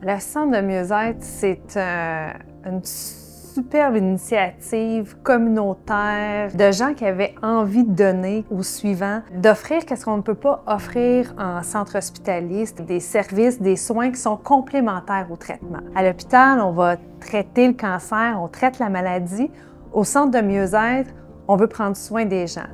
Le centre de mieux-être, c'est une superbe initiative communautaire de gens qui avaient envie de donner aux suivants, d'offrir qu'est-ce qu'on ne peut pas offrir en centre hospitalier, des services, des soins qui sont complémentaires au traitement. À l'hôpital, on va traiter le cancer, on traite la maladie. Au centre de mieux-être, on veut prendre soin des gens.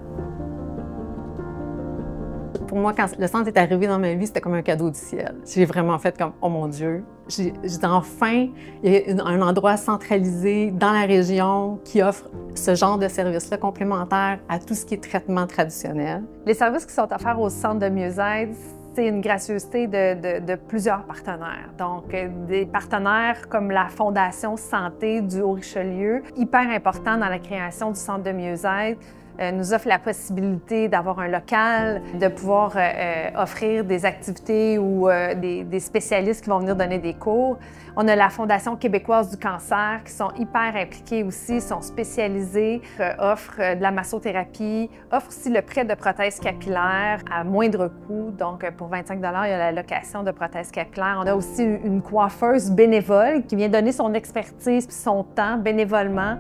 Pour moi, quand le centre est arrivé dans ma vie, c'était comme un cadeau du ciel. J'ai vraiment fait comme « Oh mon Dieu! » J'ai dit enfin, il y a un endroit centralisé dans la région qui offre ce genre de services-là complémentaires à tout ce qui est traitement traditionnel. Les services qui sont offerts au centre de mieux-être, c'est une gracieuseté de plusieurs partenaires. Donc, des partenaires comme la Fondation Santé du Haut-Richelieu, hyper important dans la création du centre de mieux-être, nous offre la possibilité d'avoir un local, de pouvoir offrir des activités ou des spécialistes qui vont venir donner des cours. On a la Fondation québécoise du cancer qui sont hyper impliqués aussi, sont spécialisés, offrent de la massothérapie, offrent aussi le prêt de prothèses capillaires à moindre coût. Donc, pour 25 $ il y a la location de prothèses capillaires. On a aussi une coiffeuse bénévole qui vient donner son expertise et son temps bénévolement.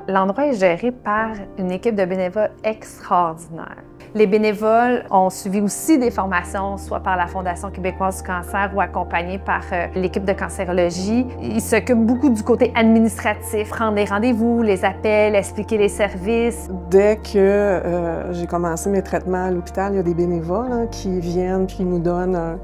L'endroit est géré par une équipe de bénévoles extraordinaire. Les bénévoles ont suivi aussi des formations, soit par la Fondation québécoise du cancer ou accompagnés par l'équipe de cancérologie. Ils s'occupent beaucoup du côté administratif, prendre des rendez-vous, les appels, expliquer les services. Dès que j'ai commencé mes traitements à l'hôpital, il y a des bénévoles qui viennent puis nous donnent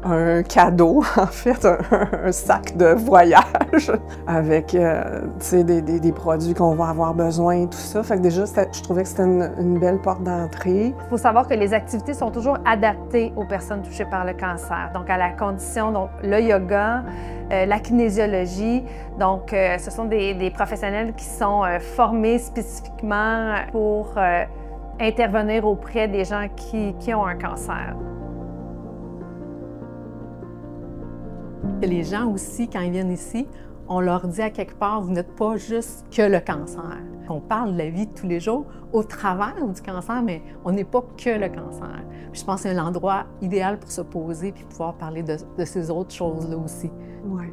un cadeau, en fait, un sac de voyage avec des produits qu'on va avoir besoin et tout ça. Fait que déjà, je trouvais que c'était une belle porte d'entrée. Il faut savoir que les activités sont toujours adaptées aux personnes touchées par le cancer. Donc, à la condition, donc, le yoga, la kinésiologie. Donc, ce sont des professionnels qui sont formés spécifiquement pour intervenir auprès des gens qui ont un cancer. Les gens aussi, quand ils viennent ici, on leur dit à quelque part, vous n'êtes pas juste que le cancer. On parle de la vie de tous les jours au travers du cancer, mais on n'est pas que le cancer. Puis je pense que c'est l'endroit idéal pour se poser puis pouvoir parler de ces autres choses-là aussi. Oui,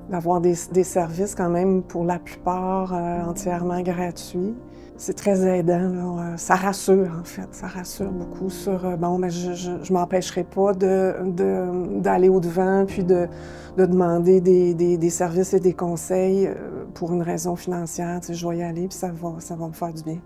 d'avoir des services quand même pour la plupart entièrement gratuits. C'est très aidant, là. Ça rassure en fait, ça rassure beaucoup sur bon, mais je m'empêcherai pas d'aller au-devant puis de demander des services et des conseils pour une raison financière. Tu sais, je vais y aller puis ça va me faire du bien.